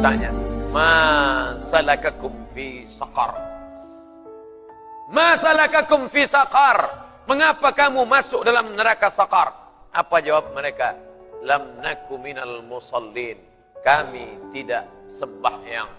ditanya, ma salakakum fi saqar? Ma salakakum fi saqar? Mengapa kamu masuk dalam neraka saqar? Apa jawab mereka? Lam naku minal musallin. Kami tidak sembahyang.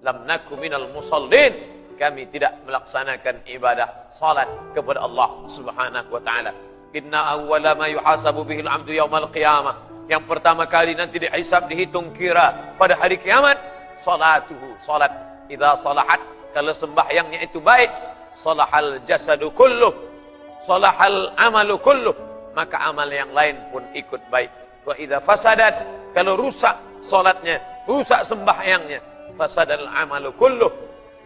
Lam naku minal musallin. Kami tidak melaksanakan ibadah salat kepada Allah Subhanahu wa taala. Inna awwala ma yuhasabu bihil 'abdu yaumal qiyamah. Yang pertama kali nanti dihisab, dihitung kira pada hari kiamat, salatuhu, salat. Idza salahat, kalau sembahyangnya itu baik, salahal jasadu kulluh, salahal amalu kulluh, maka amal yang lain pun ikut baik. Wa idza fasadat, kalau rusak salatnya, rusak sembahyangnya, fasadal amalu kulluh,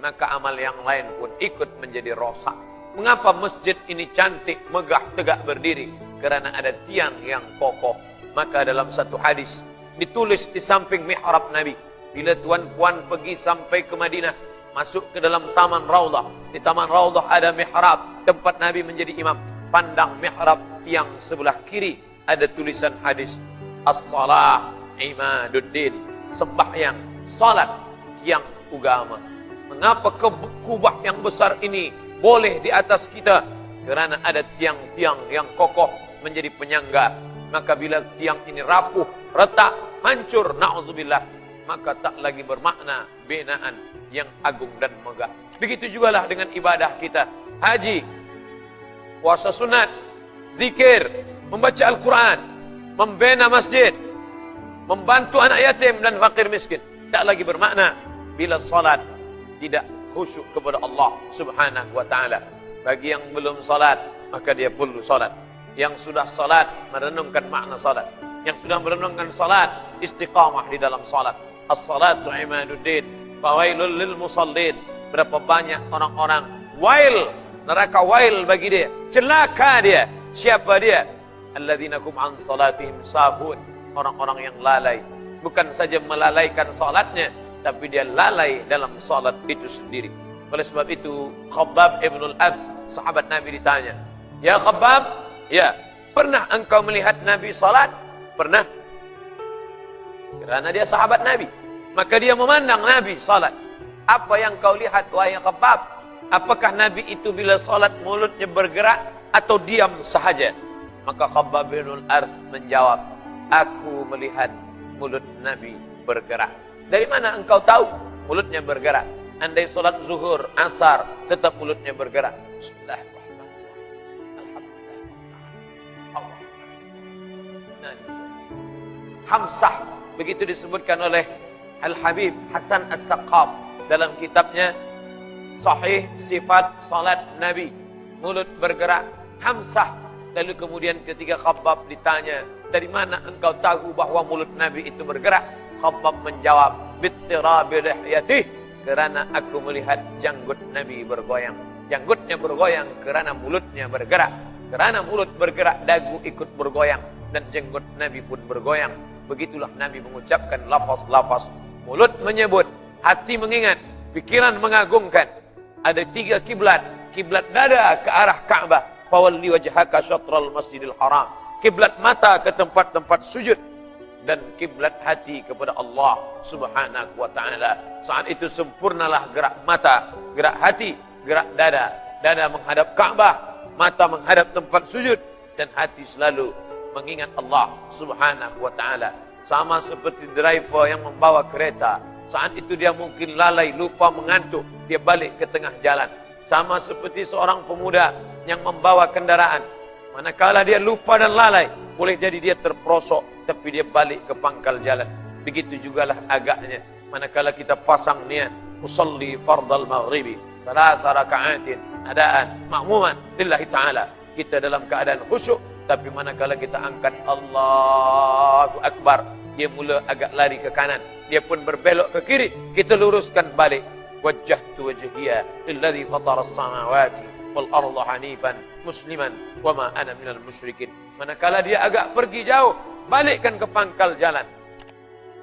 maka amal yang lain pun ikut menjadi rosak. Mengapa masjid ini cantik, megah, tegak berdiri? Karena ada tiang yang kokoh. Maka dalam satu hadis ditulis di samping mihrab Nabi, bila tuan-puan pergi sampai ke Madinah, masuk ke dalam taman Raudhah. Di taman Raudhah ada mihrab, tempat Nabi menjadi imam. Pandang mihrab tiang sebelah kiri, ada tulisan hadis, as-salah imaduddin, sembahyang, salat, tiang agama. Mengapa kubah yang besar ini boleh di atas kita? Kerana ada tiang-tiang yang kokoh menjadi penyangga. Maka bila tiang ini rapuh, retak, hancur, na'udzubillah, maka tak lagi bermakna binaan yang agung dan megah. Begitu jugalah dengan ibadah kita. Haji, puasa sunat, zikir, membaca Al-Quran, membina masjid, membantu anak yatim dan fakir miskin. Tak lagi bermakna bila salat tidak khusyuk kepada Allah Subhanahu wa taala. Bagi yang belum salat, maka dia perlu salat. Yang sudah salat, merenungkan makna salat. Yang sudah merenungkan salat, istiqamah di dalam salat. As-salatu imaduddin, fawailul lil musallin. Berapa banyak orang-orang wail, neraka wail bagi dia, celaka dia. Siapa dia? Alladzina hum an salatihim sahun, orang-orang yang lalai. Bukan saja melalaikan salatnya, tapi dia lalai dalam salat itu sendiri. Oleh sebab itu, Khabbab ibn al-Ath, sahabat Nabi, ditanya, ya Khabbab, ya, pernah engkau melihat Nabi salat? Pernah. Kerana dia sahabat Nabi, maka dia memandang Nabi salat. Apa yang kau lihat, wahai Khabbab? Apakah Nabi itu bila salat mulutnya bergerak atau diam sahaja? Maka Khabbab bin al-Arth menjawab, aku melihat mulut Nabi bergerak. Dari mana engkau tahu mulutnya bergerak? Andai salat zuhur, asar, tetap mulutnya bergerak. Bismillahirrahmanirrahim. Hamsah, begitu disebutkan oleh Al-Habib Hasan As-Saqaf dalam kitabnya Sahih Sifat Salat Nabi. Mulut bergerak, hamsah. Lalu kemudian ketika Khabbab ditanya, dari mana engkau tahu bahawa mulut Nabi itu bergerak? Khabbab menjawab, bittirabi lihyatih, kerana aku melihat janggut Nabi bergoyang. Janggutnya bergoyang kerana mulutnya bergerak. Kerana mulut bergerak, dagu ikut bergoyang, dan janggut Nabi pun bergoyang. Begitulah Nabi mengucapkan lafaz-lafaz. Mulut menyebut, hati mengingat, pikiran mengagungkan. Ada 3 kiblat. Kiblat dada ke arah Ka'bah, fawalli wajhaka syatral masjidil haram. Kiblat mata ke tempat-tempat sujud, dan kiblat hati kepada Allah Subhanahu wa taala. Saat itu sempurnalah gerak mata, gerak hati, gerak dada. Dada menghadap Ka'bah, mata menghadap tempat sujud, dan hati selalu mengingat Allah Subhanahu wa taala. Sama seperti driver yang membawa kereta, saat itu dia mungkin lalai, lupa, mengantuk, dia balik ke tengah jalan. Sama seperti seorang pemuda yang membawa kendaraan, manakala dia lupa dan lalai, boleh jadi dia terperosok, tapi dia balik ke pangkal jalan. Begitu jugalah agaknya manakala kita pasang niat usalli fardal maghribi salasa raka'atin adaan ma'muman lillahi ta'ala, kita dalam keadaan khusyuk. Tapi manakala kita angkat Allahu Akbar, dia mula agak lari ke kanan, dia pun berbelok ke kiri, kita luruskan balik. Wajjahtu wajhiya lilladzi fatara as-samawati wal arda hanifan musliman wa ma ana minal musyrikin. Manakala dia agak pergi jauh, balikkan ke pangkal jalan.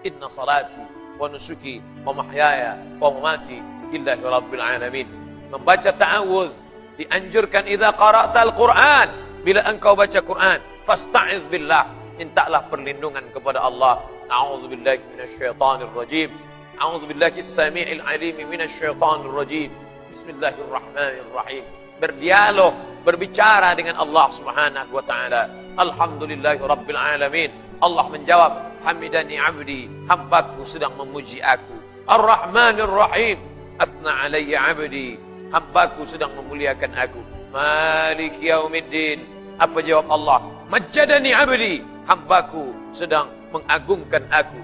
Inna salati wa nusuki wa mahyaya wa mamati lillahi rabbil alamin. Membaca ta'awuz dianjurkan idza qara'tal Qur'an. Bila engkau baca Quran, fasta'iz billah, mintalah perlindungan kepada Allah. A'udzubillahi minasyaitonir rajim. A'udzubillahi as-sami'il 'alim minasyaitonir rajim. Bismillahirrahmanirrahim. Berdialog, berbicara dengan Allah Subhanahu wa taala. Alhamdulillahirabbil alamin. Allah menjawab, hamidani 'abdi, hambaku sedang memuji aku. Ar-Rahmanir Rahim, asna 'alayya 'abdi, hambaku sedang memuliakan aku. Malik yaumiddin. Apa jawab Allah? Majjadani 'abdi, hambaku sedang mengagungkan aku.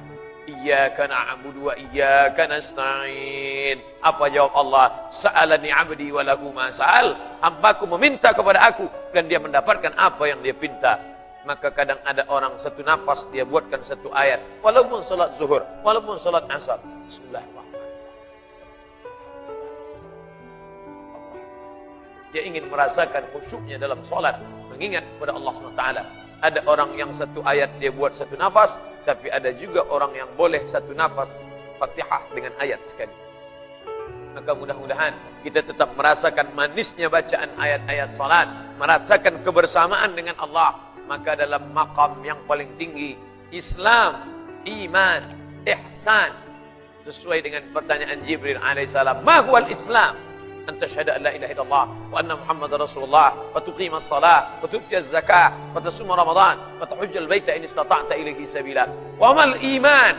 Iyyaka na'budu wa iyyaka nasta'in. Apa jawab Allah? Sa'alani 'abdi wa lahu ma sa'al. Hambaku meminta kepada aku dan dia mendapatkan apa yang dia pinta. Maka kadang ada orang satu nafas dia buatkan satu ayat, walaupun salat zuhur, walaupun salat asar. Bismillahirrahmanirrahim. Dia ingin merasakan khusyuknya dalam salat, mengingat kepada Allah SWT. Ada orang yang satu ayat dia buat satu nafas, tapi ada juga orang yang boleh satu nafas Fatihah dengan ayat sekali. Maka mudah-mudahan kita tetap merasakan manisnya bacaan ayat-ayat salat, merasakan kebersamaan dengan Allah. Maka dalam maqam yang paling tinggi, Islam, iman, ihsan, sesuai dengan pertanyaan Jibril alaihissalam, ma huwal Islam? Anta syahada an la ilaha illallah wa anna Muhammadar Rasulullah wa tuqimas salah wa tu'tiyaz zakah wa tasuma Ramadan wa tahujjal baita in istata'ta ilaihi sabila. Wa mal iman?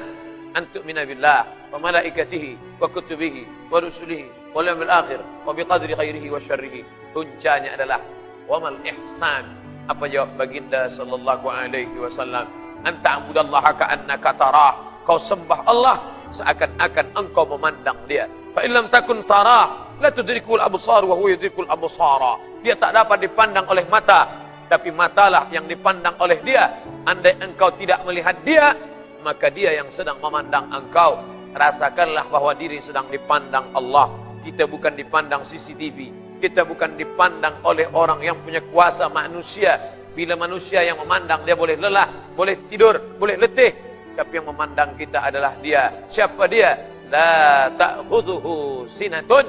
An tu'mina billah wa malaikatihi wa kutubihi wa rusulihi wal yawmil akhir wa biqadri khairihi wa syarrihi. Puncanya adalah wa mal ihsan. Apa jawab baginda sallallahu alaihi wasallam? Anta abudallaha ka'annaka tarah. Kau sembah Allah seakan-akan engkau memandang dia. Fa illam takun tarah la tudrikul absar wa huwa yudrikul absara. Dia tak dapat dipandang oleh mata, tapi matalah yang dipandang oleh dia. Andai engkau tidak melihat dia, maka dia yang sedang memandang engkau. Rasakanlah bahwa diri sedang dipandang Allah. Kita bukan dipandang CCTV. Kita bukan dipandang oleh orang yang punya kuasa manusia. Bila manusia yang memandang, dia boleh lelah, boleh tidur, boleh letih. Tapi yang memandang kita adalah dia. Siapa dia? La ta'khudhuhu sinatun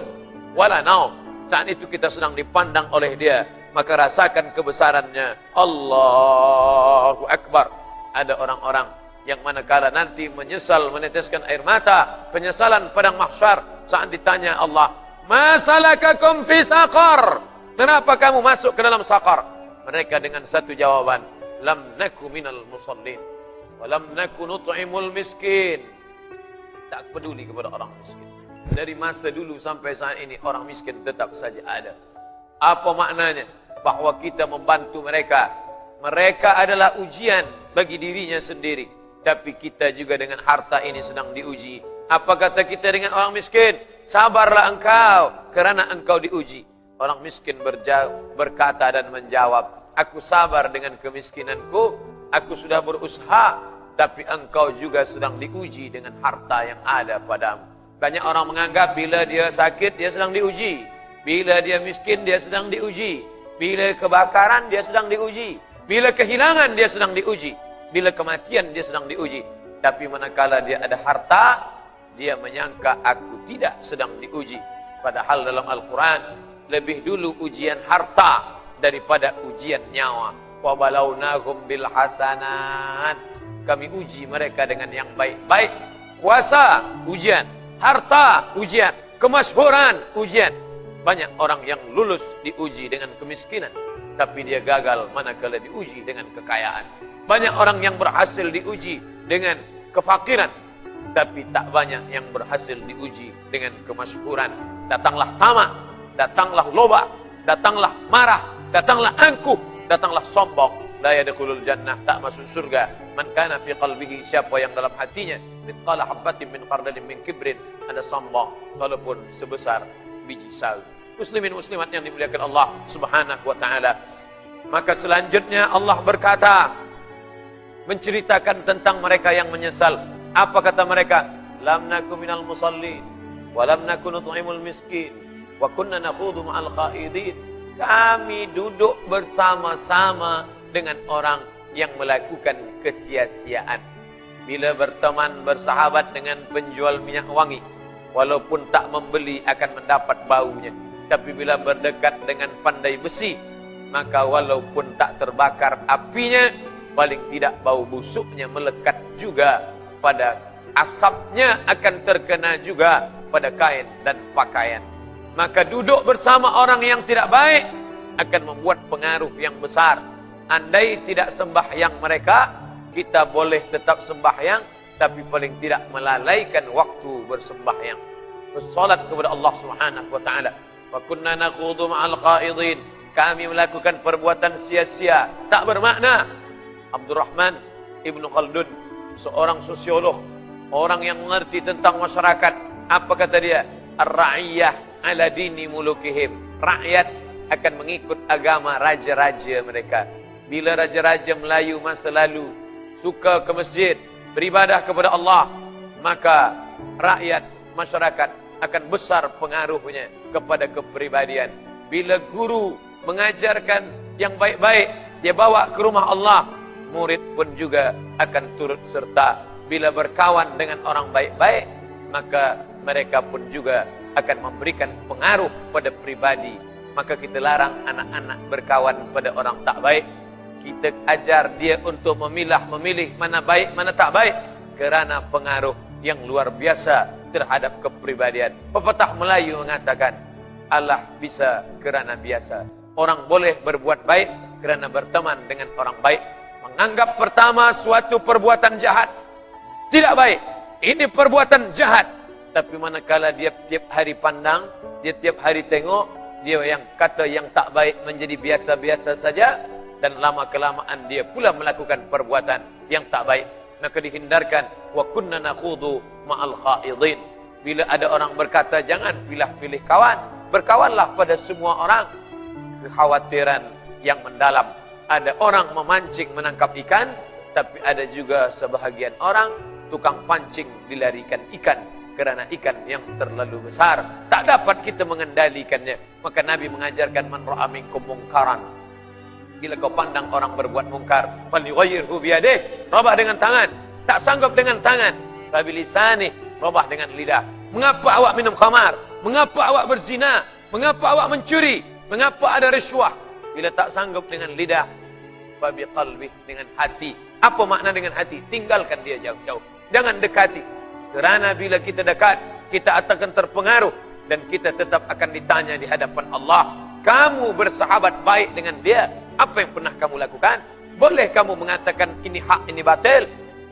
wala naum. Saat itu kita sedang dipandang oleh dia. Maka rasakan kebesarannya. Allahu Akbar. Ada orang-orang yang manakala nanti menyesal, meneteskan air mata, penyesalan padang mahsyar saat ditanya Allah, ma salakakum fi saqar? Kenapa kamu masuk ke dalam saqar? Mereka dengan satu jawaban, lam naku minal musallin wa lam naku nut'imul miskin. Tak peduli kepada orang miskin. Dari masa dulu sampai saat ini orang miskin tetap saja ada. Apa maknanya? Bahwa kita membantu mereka. Mereka adalah ujian bagi dirinya sendiri. Tapi kita juga dengan harta ini sedang diuji. Apa kata kita dengan orang miskin? Sabarlah engkau, kerana engkau diuji. Orang miskin berkata dan menjawab, aku sabar dengan kemiskinanku, aku sudah berusaha, tapi engkau juga sedang diuji dengan harta yang ada padamu. Banyak orang menganggap bila dia sakit, dia sedang diuji. Bila dia miskin, dia sedang diuji. Bila kebakaran, dia sedang diuji. Bila kehilangan, dia sedang diuji. Bila kematian, dia sedang diuji. Tapi manakala dia ada harta, dia menyangka aku tidak sedang diuji. Padahal dalam Al-Quran, lebih dulu ujian harta daripada ujian nyawa. Wa balawnahum bil hasanat. Kami uji mereka dengan yang baik-baik. Kuasa, ujian. Harta, ujian. Kemasyhuran, ujian. Banyak orang yang lulus diuji dengan kemiskinan, tapi dia gagal manakala diuji dengan kekayaan. Banyak orang yang berhasil diuji dengan kefakiran, tapi tak banyak yang berhasil diuji dengan kemasyhuran. Datanglah tamak, datanglah loba, datanglah marah, datanglah angkuh, datanglah sombong. La yadkhulul jannah, tak masuk surga. Man kana fi qalbihi, siapa yang dalam hatinya mithqala habatin min khardalin min kibrin, ada sombong walaupun sebesar biji sawi. Muslimin muslimat yang dimuliakan Allah Subhanahu wa taala. Maka selanjutnya Allah berkata, menceritakan tentang mereka yang menyesal. Apa kata mereka? Lam naku minal musallin wa lam naku nut'imul miskin wa kunna nakhudhu ma'al khaidin. Kami duduk bersama-sama dengan orang yang melakukan kesia-siaan. Bila berteman bersahabat dengan penjual minyak wangi, walaupun tak membeli akan mendapat baunya. Tapi bila berdekat dengan pandai besi, maka walaupun tak terbakar apinya, paling tidak bau busuknya melekat juga pada asapnya akan terkena juga pada kain dan pakaian. Maka duduk bersama orang yang tidak baik akan membuat pengaruh yang besar. Andai tidak sembahyang mereka, kita boleh tetap sembahyang, tapi paling tidak melalaikan waktu bersembahyang, bersolat kepada Allah Subhanahu wa taala. Wa kunna nakhudhu ma'al qaidin, kami melakukan perbuatan sia-sia, tak bermakna. Abdurrahman Ibnu Khaldun, seorang sosiolog, orang yang mengerti tentang masyarakat, apa kata dia? Ar-ra'iyah ala dini mulukihim. Rakyat akan mengikut agama raja-raja mereka. Bila raja-raja Melayu masa lalu suka ke masjid, beribadah kepada Allah, maka rakyat, masyarakat akan besar pengaruhnya kepada kepribadian. Bila guru mengajarkan yang baik-baik, dia bawa ke rumah Allah, murid pun juga akan turut serta. Bila berkawan dengan orang baik-baik, maka mereka pun juga akan memberikan pengaruh pada pribadi. Maka kita larang anak-anak berkawan pada orang tak baik. Kita ajar dia untuk memilih mana baik, mana tak baik, kerana pengaruh yang luar biasa terhadap kepribadian. Pepatah Melayu mengatakan, Allah bisa kerana biasa. Orang boleh berbuat baik kerana berteman dengan orang baik. Menganggap pertama suatu perbuatan jahat tidak baik, ini perbuatan jahat. Tapi manakala dia tiap hari pandang, dia tiap hari tengok, dia yang kata yang tak baik menjadi biasa-biasa saja, dan lama-kelamaan dia pula melakukan perbuatan yang tak baik. Maka dihindarkan. Wa kunna nakhudhu ma'al khaidin. Bila ada orang berkata jangan pilih-pilih kawan, berkawanlah pada semua orang. Kekhawatiran yang mendalam. Ada orang memancing menangkap ikan, tapi ada juga sebahagian orang tukang pancing dilarikan ikan, kerana ikan yang terlalu besar tak dapat kita mengendalikannya. Maka Nabi mengajarkan, man ra'a minkum mungkaran, bila kau pandang orang berbuat mungkar, falyughayyirhu biyadihi, robah dengan tangan. Tak sanggup dengan tangan, fabilisani, robah dengan lidah. Mengapa awak minum khamar? Mengapa awak berzina? Mengapa awak mencuri? Mengapa ada risuah? Bila tak sanggup dengan lidah, fabiqalbi, dengan hati. Apa makna dengan hati? Tinggalkan dia jauh-jauh, jangan dekati. Kerana bila kita dekat, kita akan terpengaruh, dan kita tetap akan ditanya di hadapan Allah. Kamu bersahabat baik dengan dia, apa yang pernah kamu lakukan? Boleh kamu mengatakan ini hak, ini batil?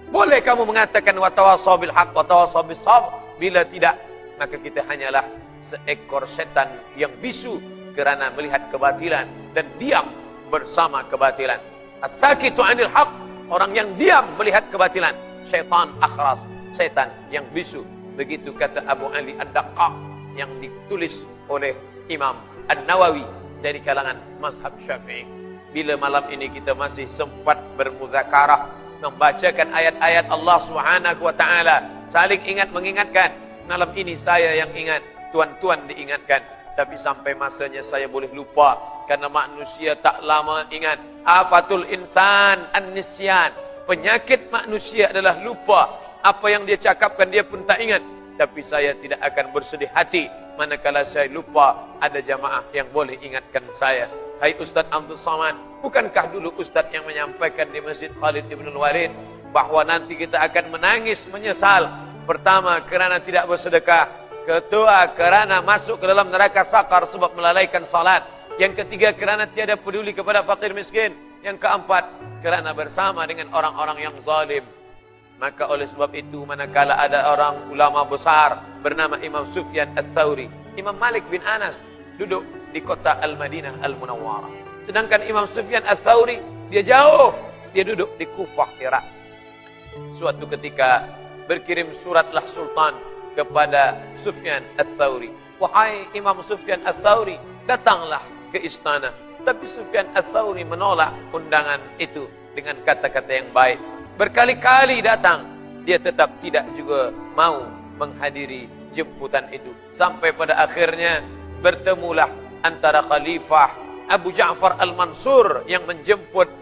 Boleh kamu mengatakan watawasaw bil haq, watawasaw bis sabr? Bila tidak, maka kita hanyalah seekor setan yang bisu kerana melihat kebatilan dan diam bersama kebatilan. As-sakitu 'anil haq, orang yang diam melihat kebatilan. Syaitan akhras, setan yang bisu. Begitu kata Abu Ali Ad-Daqqaq yang ditulis oleh Imam An-Nawawi dari kalangan mazhab Syafi'i. Bila malam ini kita masih sempat bermuzakarah, membacakan ayat-ayat Allah Subhanahu wa taala, saling ingat mengingatkan. Malam ini saya yang ingat, tuan-tuan diingatkan, tapi sampai masanya saya boleh lupa, karena manusia tak lama ingat. Afatul insan an-nisyan, penyakit manusia adalah lupa. Apa yang dia cakapkan dia pun tak ingat. Tapi saya tidak akan bersedih hati manakala saya lupa ada jamaah yang boleh ingatkan saya. Hai Ustaz Abdul Samad, bukankah dulu Ustaz yang menyampaikan di Masjid Khalid Ibn Walid bahawa nanti kita akan menangis menyesal? Pertama, kerana tidak bersedekah. Kedua, kerana masuk ke dalam neraka sakar sebab melalaikan salat. Yang ketiga, kerana tiada peduli kepada fakir miskin. Yang keempat, kerana bersama dengan orang-orang yang zalim. Maka oleh sebab itu, manakala ada orang ulama besar bernama Imam Sufyan Ats-Tsauri, Imam Malik bin Anas duduk di kota Al-Madinah Al-Munawwarah. Sedangkan Imam Sufyan Ats-Tsauri, dia jauh, dia duduk di Kufah, Irak. Suatu ketika berkirim suratlah Sultan kepada Sufyan Ats-Tsauri. Wahai Imam Sufyan Ats-Tsauri, datanglah ke istana. Tapi Sufyan Ats-Tsauri menolak undangan itu dengan kata-kata yang baik. Berkali-kali datang, dia tetap tidak juga mau menghadiri jemputan itu. Sampai pada akhirnya bertemulah antara Khalifah Abu Ja'far Al-Mansur yang menjemput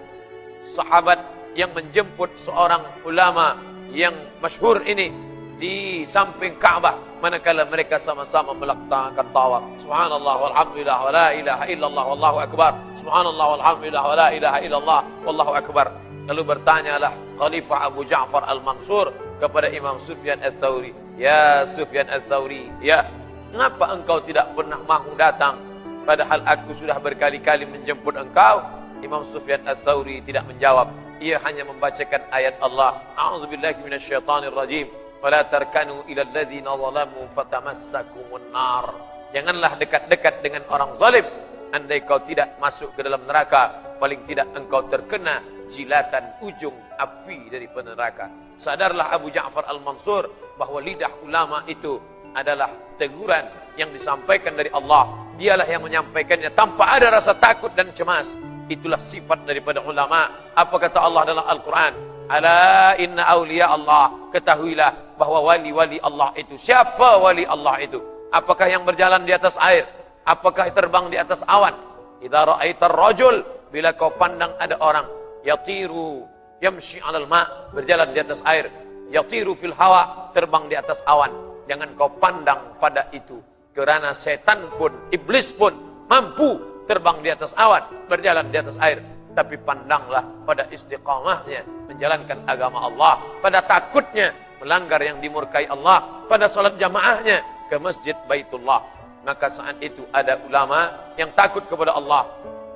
sahabat, yang menjemput seorang ulama yang masyhur ini di samping Ka'bah, manakala mereka sama-sama melaksanakan tawaf. Subhanallah walhamdulillah wa la ilaha illallah wallahu akbar. Subhanallah walhamdulillah wa la ilaha illallah wallahu akbar. Lalu bertanyalah Khalifah Abu Ja'far Al-Mansur kepada Imam Sufyan Ats-Tsauri, "Ya Sufyan Ats-Tsauri, ya, mengapa engkau tidak pernah mahu datang? Padahal aku sudah berkali-kali menjemput engkau." Imam Sufyan Ats-Tsauri tidak menjawab. Ia hanya membacakan ayat Allah, "A'udzubillahi minasyaitonir rajim. Wala tarkanu ilal ladzina zalamu fatamassakumun nar." Janganlah dekat-dekat dengan orang zalim. Andai kau tidak masuk ke dalam neraka, paling tidak engkau terkena jilatan ujung api dari neraka. Sadarlah Abu Ja'far Al-Mansur bahawa lidah ulama itu adalah teguran yang disampaikan dari Allah. Dialah yang menyampaikannya tanpa ada rasa takut dan cemas. Itulah sifat daripada ulama. Apa kata Allah dalam Al-Quran? "Ala inna awliya Allah." Ketahuilah bahawa wali-wali Allah itu. Siapa wali Allah itu? Apakah yang berjalan di atas air? Apakah terbang di atas awan? Idza ra'aitar rajul, bila kau pandang ada orang yatiru yamshi 'alal ma', berjalan di atas air, yatiru fil hawa, terbang di atas awan, jangan kau pandang pada itu, kerana setan pun, iblis pun mampu terbang di atas awan, berjalan di atas air. Tapi pandanglah pada istiqamahnya menjalankan agama Allah, pada takutnya melanggar yang dimurkai Allah, pada salat jamaahnya ke masjid Baitullah. Maka saat itu ada ulama yang takut kepada Allah.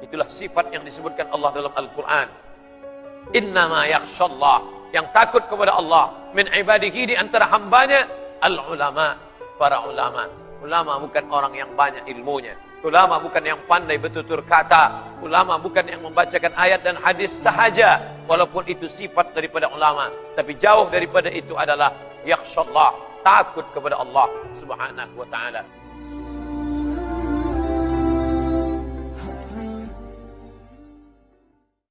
Itulah sifat yang disebutkan Allah dalam Al-Quran. Innama yakhshallah, yang takut kepada Allah min ibadihi, di antara hambanya, al-ulama, para ulama. Ulama bukan orang yang banyak ilmunya. Ulama bukan yang pandai bertutur kata. Ulama bukan yang membacakan ayat dan hadis sahaja, walaupun itu sifat daripada ulama. Tapi jauh daripada itu adalah yakhshallah, takut kepada Allah Subhanahu wa ta'ala.